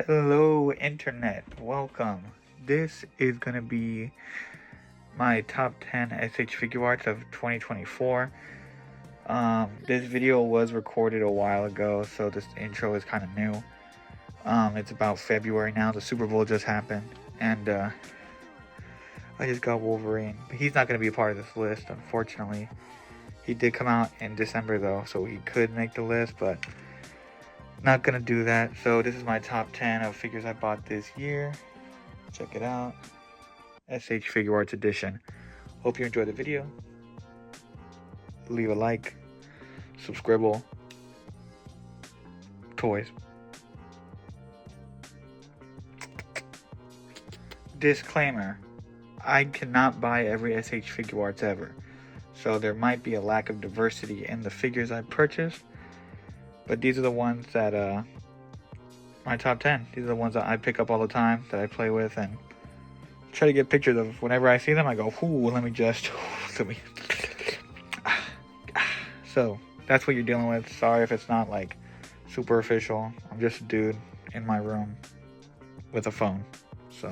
Hello, Internet. Welcome. This is going to be my top 10 SH Figuarts of 2024. This video was recorded a while ago, so this intro is kind of new. It's about February now. The Super Bowl just happened, and I just got Wolverine. But he's not going to be a part of this list, unfortunately. He did come out in December, though, so he could make the list, but not gonna do that. So this is my top 10 of figures I bought this year. Check it out. SH Figuarts edition. Hope you enjoyed the video. Leave a like. Subscribe. Toys. Disclaimer. I cannot buy every SH Figuarts ever. So there might be a lack of diversity in the figures I purchased. But these are the ones that, my top 10. These are the ones that I pick up all the time, that I play with, and try to get pictures of. Whenever I see them, I go, ooh, let me. So, that's what you're dealing with. Sorry if it's not, like, super official. I'm just a dude in my room with a phone. So,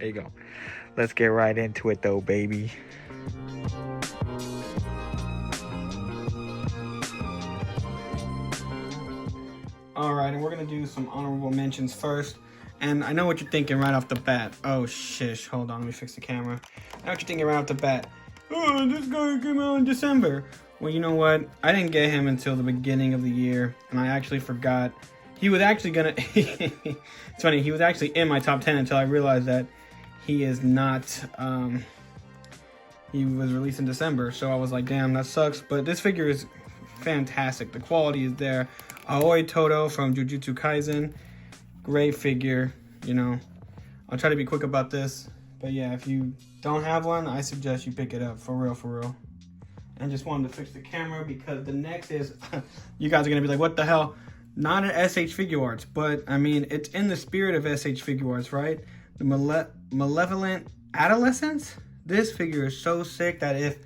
there you go. Let's get right into it, though, baby. Alright, and we're going to do some honorable mentions first. And I know what you're thinking right off the bat. Oh, shish. Hold on, let me fix the camera. I know what you're thinking right off the bat. Oh, this guy came out in December. Well, you know what? I didn't get him until the beginning of the year. And I actually forgot. He was actually going to... It's funny, he was actually in my top 10 until I realized that he is not... He was released in December. So I was like, damn, that sucks. But this figure is fantastic. The quality is there. Aoi Todo from Jujutsu Kaisen. Great figure, you know. I'll try to be quick about this. But yeah, if you don't have one, I suggest you pick it up. For real, for real. And just wanted to fix the camera because the next is... you guys are going to be like, what the hell? Not an SH Figuarts. But, I mean, it's in the spirit of SH Figuarts, right? The Malevolent Adolescence? This figure is so sick that if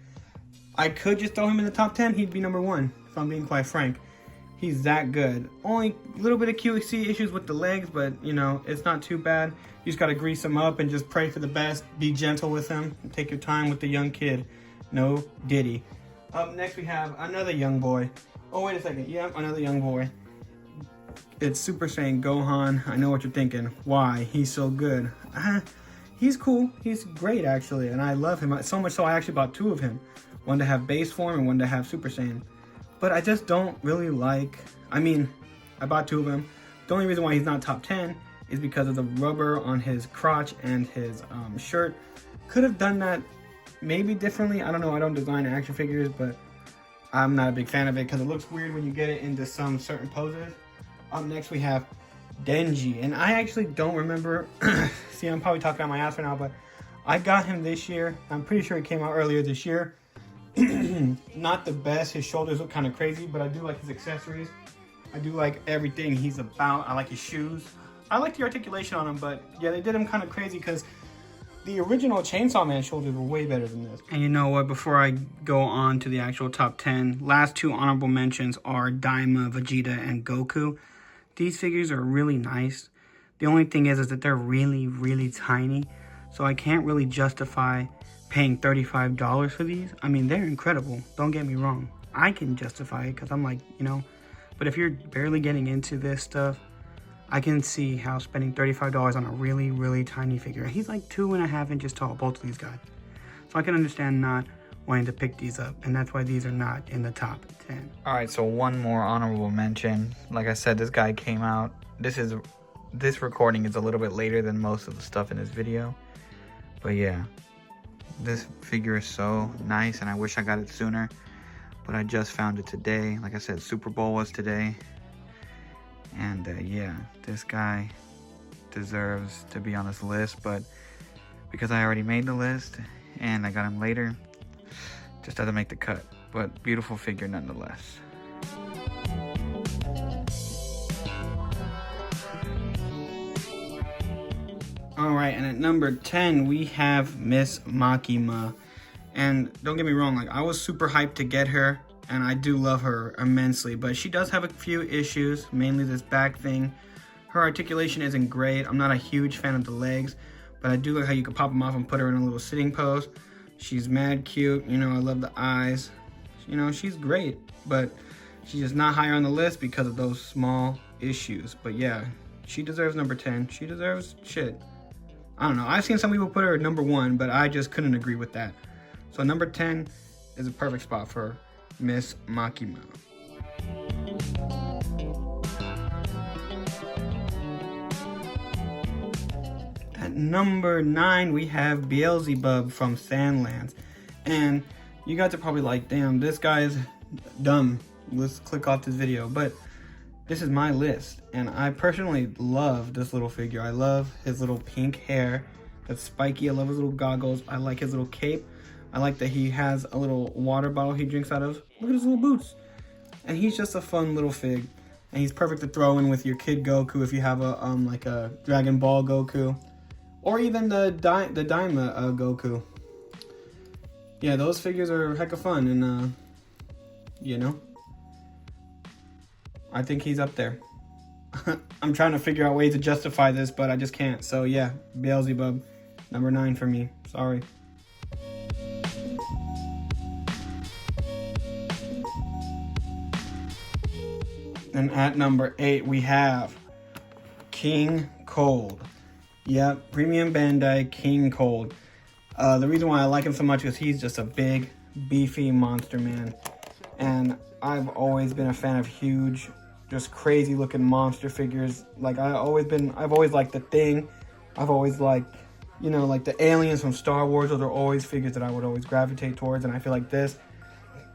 I could just throw him in the top 10, he'd be number 1. If I'm being quite frank. He's that good. Only a little bit of QC issues with the legs, but, you know, it's not too bad. You just got to grease him up and just pray for the best. Be gentle with him. Take your time with the young kid. No Diddy. Up next, we have another young boy. Oh, wait a second. Yep, another young boy. It's Super Saiyan Gohan. I know what you're thinking. Why? He's so good. He's cool. He's great, actually, and I love him. So much so I actually bought 2 of him. One to have base form and one to have Super Saiyan. But I just don't really like... I mean, I bought 2 of them. The only reason why he's not top 10 is because of the rubber on his crotch and his shirt. Could have done that maybe differently. I don't know. I don't design action figures, but I'm not a big fan of it because it looks weird when you get it into some certain poses. Up next, we have Denji. And I actually don't remember... See, I'm probably talking out my ass right now, but I got him this year. I'm pretty sure he came out earlier this year. Not the best. His shoulders look kind of crazy, but I do like his accessories. I do like everything he's about. I like his shoes. I like the articulation on him, but yeah, they did him kind of crazy because the original Chainsaw Man shoulders were way better than this. And you know what? Before I go on to the actual top 10, last 2 honorable mentions are Daima, Vegeta, and Goku. These figures are really nice. The only thing is that they're really, really tiny, so I can't really justify paying $35 for these. I mean, they're incredible. Don't get me wrong. I can justify it because I'm like, you know. But if you're barely getting into this stuff, I can see how spending $35 on a really, really tiny figure. He's like 2.5 inches tall, both of these guys. So I can understand not wanting to pick these up. And that's why these are not in the top 10. Alright, so one more honorable mention. Like I said, this guy came out. This recording is a little bit later than most of the stuff in this video. But yeah. This figure is so nice, and I wish I got it sooner, but I just found it today. Like I said, Super Bowl was today, and yeah, this guy deserves to be on this list, but because I already made the list and I got him later, just doesn't make the cut. But beautiful figure nonetheless. Alright, and at number 10, we have Miss Makima. And don't get me wrong, like, I was super hyped to get her, and I do love her immensely, but she does have a few issues, mainly this back thing. Her articulation isn't great. I'm not a huge fan of the legs, but I do like how you can pop them off and put her in a little sitting pose. She's mad cute. You know, I love the eyes. You know, she's great, but she's just not higher on the list because of those small issues. But yeah, she deserves number 10. She deserves shit. I don't know. I've seen some people put her at number 1, but I just couldn't agree with that. So number 10 is a perfect spot for Miss Makima. At number 9, we have Beelzebub from Sandlands. And you guys are probably like, damn, this guy is dumb. Let's click off this video. But this is my list. And I personally love this little figure. I love his little pink hair that's spiky. I love his little goggles. I like his little cape. I like that he has a little water bottle he drinks out of. Look at his little boots. And he's just a fun little fig. And he's perfect to throw in with your kid Goku if you have a like a Dragon Ball Goku. Or even the Daima Goku. Yeah, those figures are heck of fun, and you know, I think he's up there. I'm trying to figure out ways to justify this, but I just can't. So yeah, Beelzebub, number 9 for me. Sorry. And at number 8, we have King Cold. Yep, Premium Bandai King Cold. The reason why I like him so much is he's just a big, beefy monster man. And I've always been a fan of huge, just crazy looking monster figures. Like I've always liked The Thing. I've always liked, you know, like the aliens from Star Wars. Those are always figures that I would always gravitate towards. And I feel like this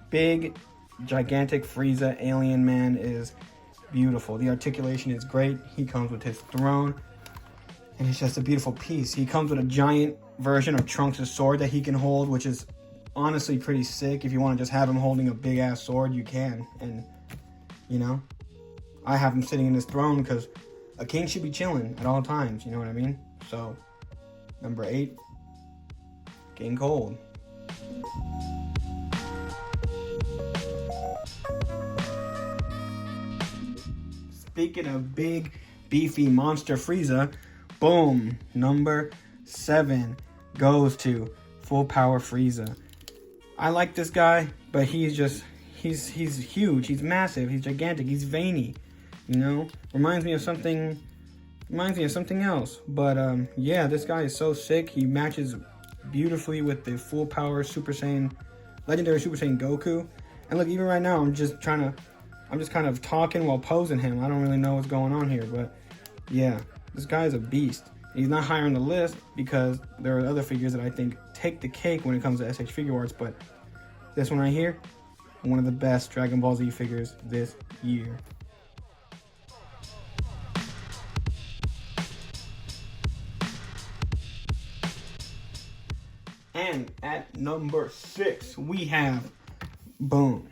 big, gigantic Frieza alien man is beautiful. The articulation is great. He comes with his throne. And it's just a beautiful piece. He comes with a giant version of Trunks' sword that he can hold, which is honestly pretty sick. If you want to just have him holding a big-ass sword, you can. And, you know, I have him sitting in his throne because a king should be chilling at all times. You know what I mean? So, number 8, King Cold. Speaking of big, beefy monster Frieza, boom, number 7 goes to Full Power Frieza. I like this guy, but he's huge, he's massive, he's gigantic, he's veiny, you know? Reminds me of something else. But yeah, this guy is so sick. He matches beautifully with the Full Power Super Saiyan, Legendary Super Saiyan Goku. And look, even right now, I'm just kind of talking while posing him. I don't really know what's going on here, but yeah. This guy is a beast. He's not higher on the list because there are other figures that I think take the cake when it comes to SH Figuarts, but this one right here, one of the best Dragon Ball Z figures this year. And at number 6, we have, boom,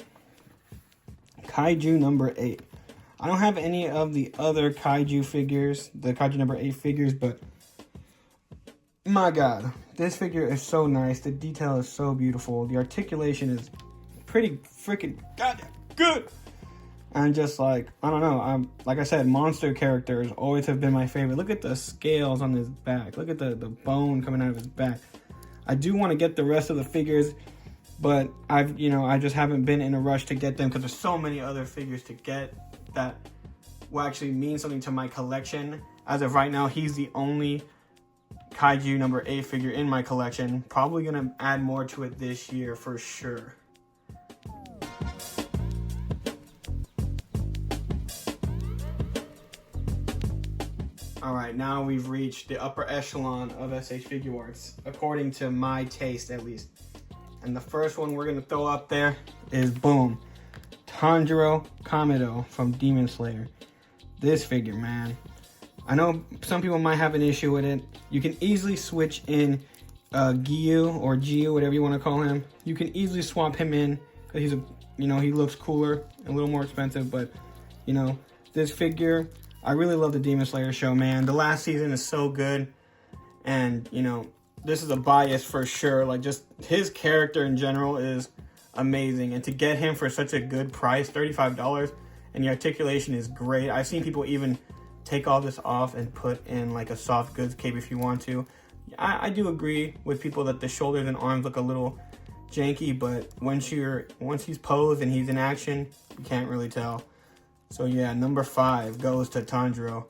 Kaiju number 8. I don't have any of the other Kaiju figures, the Kaiju number 8 figures, but my God, this figure is so nice. The detail is so beautiful. The articulation is pretty freaking goddamn good. And just like, I don't know, like I said, monster characters always have been my favorite. Look at the scales on his back. Look at the bone coming out of his back. I do want to get the rest of the figures, but I just haven't been in a rush to get them because there's so many other figures to get that will actually mean something to my collection. As of right now, he's the only Kaiju number 8 figure in my collection. Probably gonna add more to it this year for sure. Alright, now we've reached the upper echelon of SH Figuarts, according to my taste at least. And the first one we're gonna throw up there is, boom, Tanjiro Kamado from Demon Slayer. This figure, man. I know some people might have an issue with it. You can easily switch in Gyu or Gyu, whatever you want to call him. You can easily swap him in because he's he looks cooler, a little more expensive. But this figure, I really love the Demon Slayer show, man. The last season is so good, and this is a bias for sure. Like, just his character in general is amazing, and to get him for such a good price, $35, and the articulation is great. I've seen people even take all this off and put in like a soft goods cape if you want to. I do agree with people that the shoulders and arms look a little janky, but once he's posed and he's in action, you can't really tell. So yeah, number 5 goes to Tanjiro.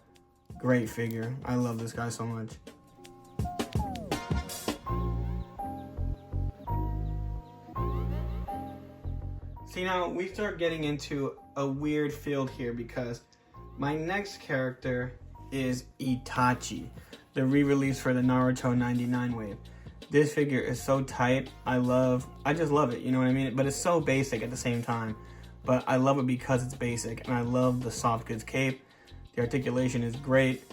Great figure. I love this guy so much. See, now we start getting into a weird field here because my next character is Itachi, the re-release for the Naruto 99 wave. This figure is so tight. I just love it, you know what I mean? But it's so basic at the same time. But I love it because it's basic, and I love the soft goods cape. The articulation is great.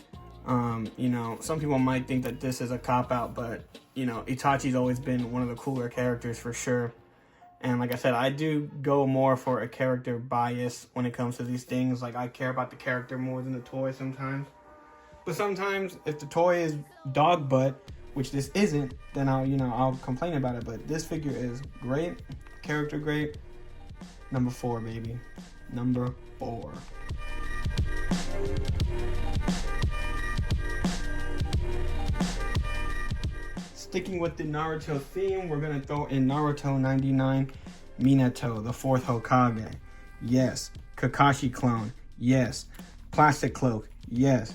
You know, some people might think that this is a cop-out, but, you know, Itachi's always been one of the cooler characters for sure. And like I said, I do go more for a character bias when it comes to these things. Like, I care about the character more than the toy sometimes. But sometimes, if the toy is dog butt, which this isn't, then I'll complain about it. But this figure is great, character great. Number 4, baby. Number 4. Sticking with the Naruto theme, we're going to throw in Naruto 99 Minato, the 4th Hokage. Yes. Kakashi clone. Yes. Plastic cloak. Yes.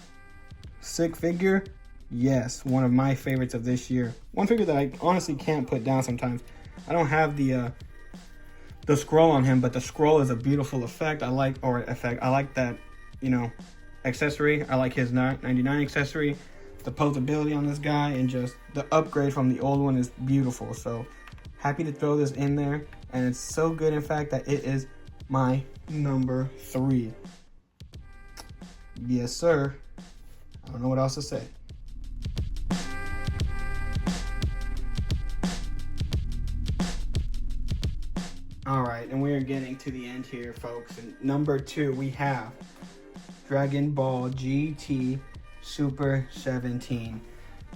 Sick figure. Yes. One of my favorites of this year. One figure that I honestly can't put down sometimes. I don't have the scroll on him, but the scroll is a beautiful effect. I like that, you know, accessory. I like his 99 accessory. The posability on this guy and just the upgrade from the old one is beautiful. So happy to throw this in there, and it's so good in fact that it is my number 3. Yes sir. I don't know what else to say. All right, and we are getting to the end here, folks. And number 2, we have Dragon Ball GT Super 17.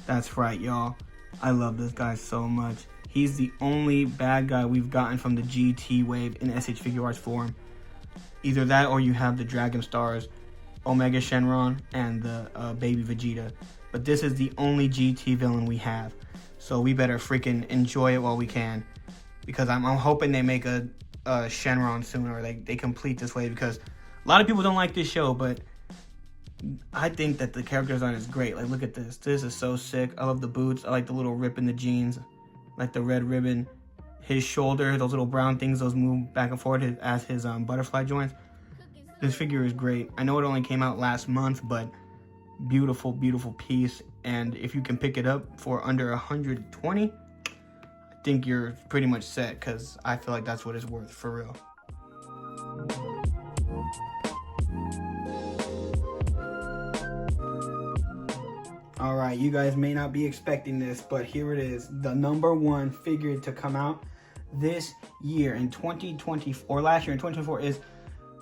That's right, y'all. I love this guy so much. He's the only bad guy we've gotten from the GT wave in SH Figuarts form. Either that or you have the Dragon Stars, Omega Shenron, and the baby Vegeta. But this is the only GT villain we have. So we better freaking enjoy it while we can. Because I'm hoping they make a Shenron soon, or they complete this wave. Because a lot of people don't like this show, but I think that the character design is great. Like, look at this. This is so sick. I love the boots. I like the little rip in the jeans. I like the red ribbon. His shoulder, those little brown things, those move back and forth as his butterfly joints. This figure is great. I know it only came out last month, but beautiful, beautiful piece. And if you can pick it up for under 120, I think you're pretty much set, because I feel like that's what it's worth, for real. All right, you guys may not be expecting this, but here it is. The number 1 figure to come out this year in 2020, or last year in 2024, is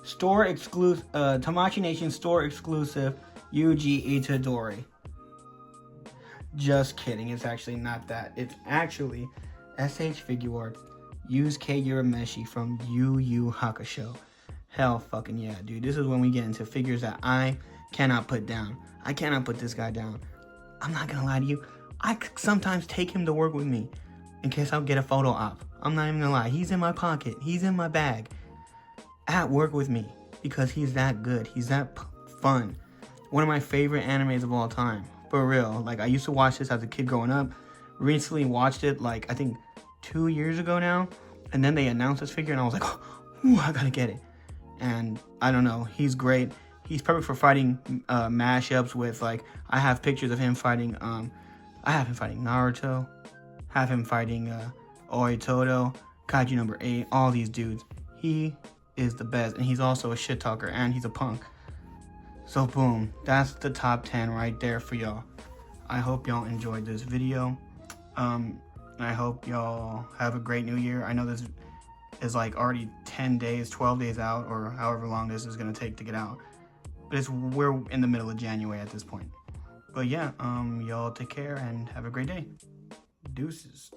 store exclusive, Tamashii Nation store exclusive Yuji Itadori. Just kidding, it's actually not that. It's actually SH Figuarts Yusuke Urameshi from Yu Yu Hakusho. Hell fucking yeah, dude. This is when we get into figures that I cannot put down. I cannot put this guy down. I'm not gonna lie to you. I sometimes take him to work with me in case I'll get a photo op. I'm not even gonna lie. He's in my pocket. He's in my bag. At work with me. Because he's that good. He's that fun. One of my favorite animes of all time. For real. Like, I used to watch this as a kid growing up. Recently watched it, like, I think 2 years ago now. And then they announced this figure and I was like, oh, I gotta get it. And I don't know. He's great. He's perfect for fighting mashups with, like, I have pictures of him fighting, I have him fighting Naruto, have him fighting Oitoto, Kaiju No. 8, all these dudes. He is the best, and he's also a shit talker, and he's a punk. So boom, that's the top 10 right there for y'all. I hope y'all enjoyed this video. I hope y'all have a great new year. I know this is like already 10 days, 12 days out, or however long this is gonna take to get out. But we're in the middle of January at this point. But yeah, y'all take care and have a great day. Deuces.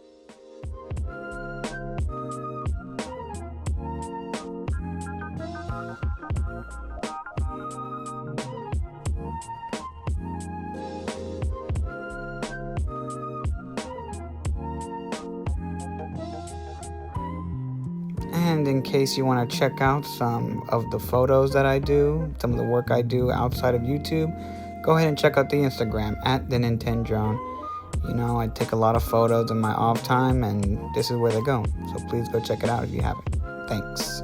And in case you want to check out some of the photos that I do, some of the work I do outside of YouTube, go ahead and check out the Instagram at the Nintendrone. You know, I take a lot of photos in my off time, and this is where they go. So please go check it out if you haven't. Thanks.